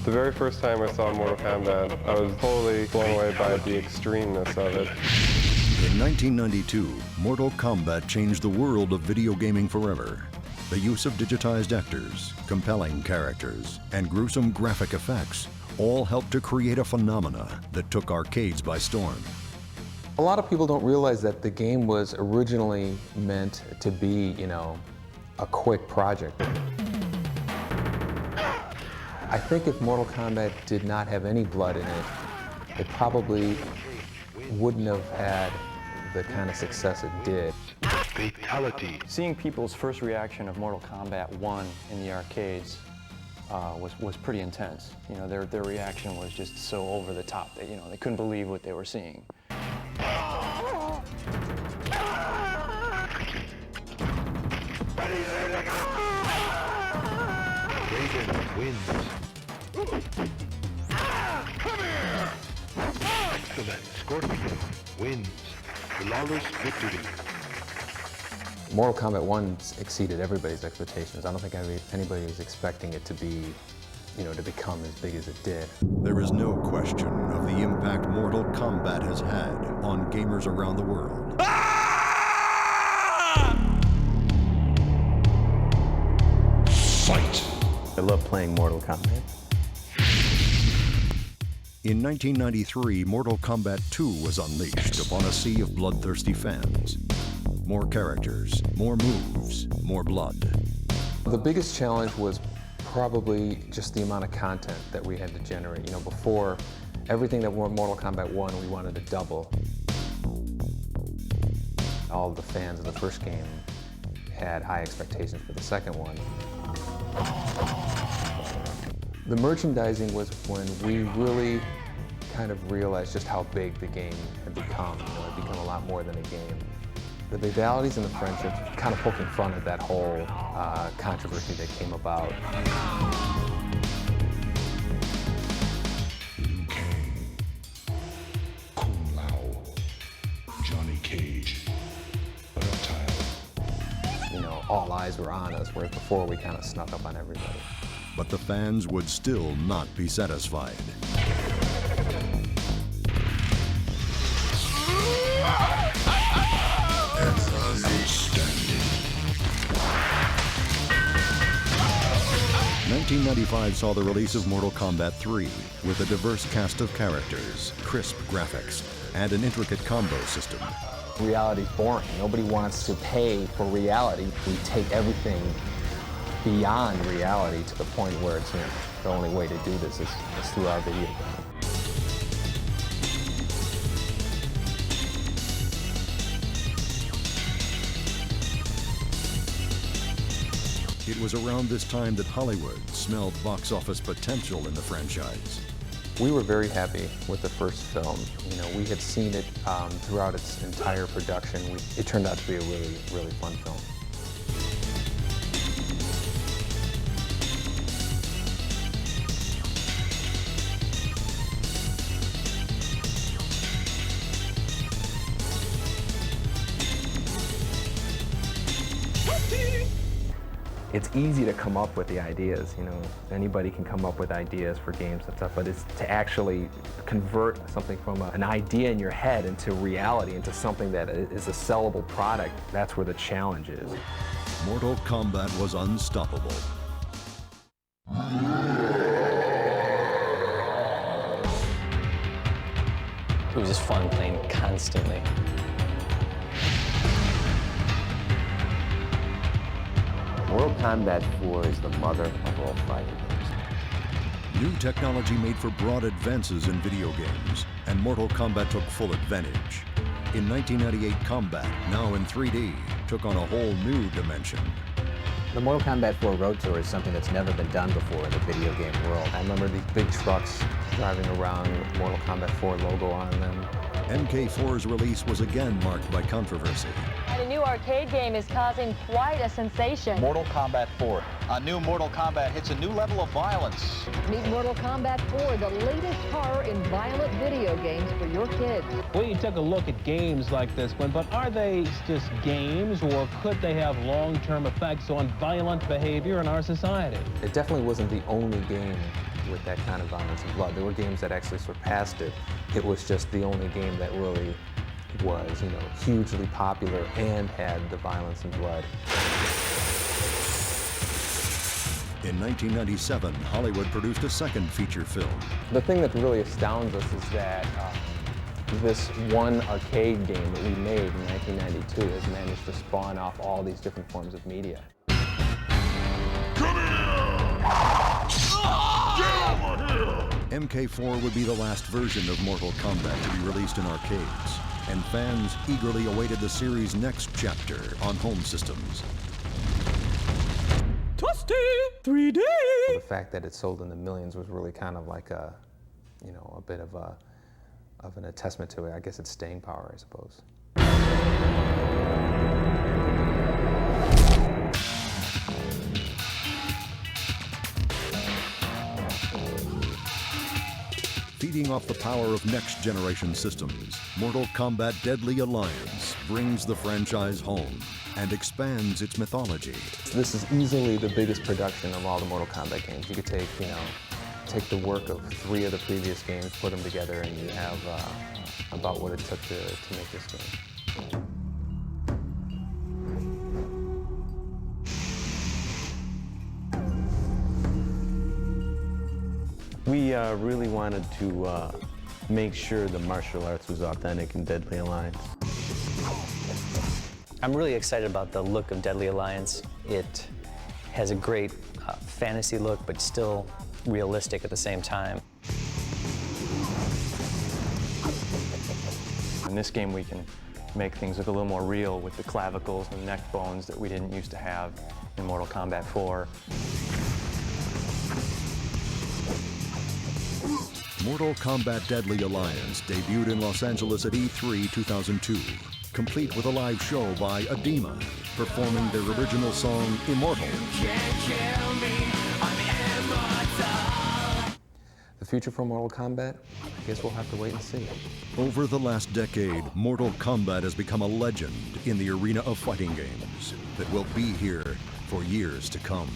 The very first time I saw Mortal Kombat, I was totally blown away by the extremeness of it. In 1992, Mortal Kombat changed the world of video gaming forever. The use of digitized actors, compelling characters, and gruesome graphic effects all helped to create a phenomena that took arcades by storm. A lot of people don't realize that the game was originally meant to be, a quick project. I think if Mortal Kombat did not have any blood in it, it probably wouldn't have had the kind of success it did. Fatality. Seeing people's first reaction of Mortal Kombat 1 in the arcades was pretty intense. Their reaction was just so over the top that, they couldn't believe what they were seeing. Raiden wins. Come here! Excellent. Scorpion wins. Flawless victory. Mortal Kombat 1 exceeded everybody's expectations. I don't think anybody was expecting it to be, to become as big as it did. There is no question of the impact Mortal Kombat has had on gamers around the world. Fight! I love playing Mortal Kombat. In 1993, Mortal Kombat 2 was unleashed upon a sea of bloodthirsty fans. More characters, more moves, more blood. The biggest challenge was probably just the amount of content that we had to generate. Before, everything that were Mortal Kombat 1, we wanted to double. All of the fans of the first game had high expectations for the second one. The merchandising was when we really kind of realized just how big the game had become. It had become a lot more than a game. The fatalities and the friendships kind of poking fun at that whole controversy that came about. Liu Kang, Kung Lao, Johnny Cage, Reptile. All eyes were on us, whereas before we kind of snuck up on everybody. But the fans would still not be satisfied. Outstanding. 1995 saw the release of Mortal Kombat 3 with a diverse cast of characters, crisp graphics, and an intricate combo system. Reality's boring. Nobody wants to pay for reality. We take everything beyond reality to the point where it's, the only way to do this is through our video game. It was around this time that Hollywood smelled box office potential in the franchise. We were very happy with the first film. We had seen it throughout its entire production. It turned out to be a really, really fun film. It's easy to come up with the ideas, Anybody can come up with ideas for games and stuff, but it's to actually convert something from an idea in your head into reality, into something that is a sellable product. That's where the challenge is. Mortal Kombat was unstoppable. It was just fun playing constantly. Mortal Kombat 4 is the mother of all fighting games. New technology made for broad advances in video games, and Mortal Kombat took full advantage. In 1998, Kombat, now in 3D, took on a whole new dimension. The Mortal Kombat 4 Road Tour is something that's never been done before in the video game world. I remember these big trucks driving around with Mortal Kombat 4 logo on them. MK4's release was again marked by controversy. The new arcade game is causing quite a sensation. Mortal Kombat 4. A new Mortal Kombat hits a new level of violence. Meet Mortal Kombat 4, the latest horror in violent video games for your kids. Well, you took a look at games like this one, but are they just games, or could they have long-term effects on violent behavior in our society? It definitely wasn't the only game with that kind of violence and blood. There were games that actually surpassed it. It was just the only game that really was, hugely popular and had the violence and blood. In 1997, Hollywood produced a second feature film. The thing that really astounds us is that this one arcade game that we made in 1992 has managed to spawn off all these different forms of media. MK4 would be the last version of Mortal Kombat to be released in arcades, and fans eagerly awaited the series' next chapter on home systems. Toasty 3D! The fact that it sold in the millions was really kind of like a bit of an attestament to it. I guess it's staying power, I suppose. Feeding off the power of next-generation systems, Mortal Kombat Deadly Alliance brings the franchise home and expands its mythology. This is easily the biggest production of all the Mortal Kombat games. You could take, take the work of 3 of the previous games, put them together, and you have about what it took to make this game. We really wanted to make sure the martial arts was authentic in Deadly Alliance. I'm really excited about the look of Deadly Alliance. It has a great fantasy look, but still realistic at the same time. In this game, we can make things look a little more real with the clavicles and neck bones that we didn't used to have in Mortal Kombat 4. Mortal Kombat Deadly Alliance debuted in Los Angeles at E3 2002, complete with a live show by Adema, performing their original song, Immortal. The future for Mortal Kombat? I guess we'll have to wait and see. Over the last decade, Mortal Kombat has become a legend in the arena of fighting games that will be here for years to come.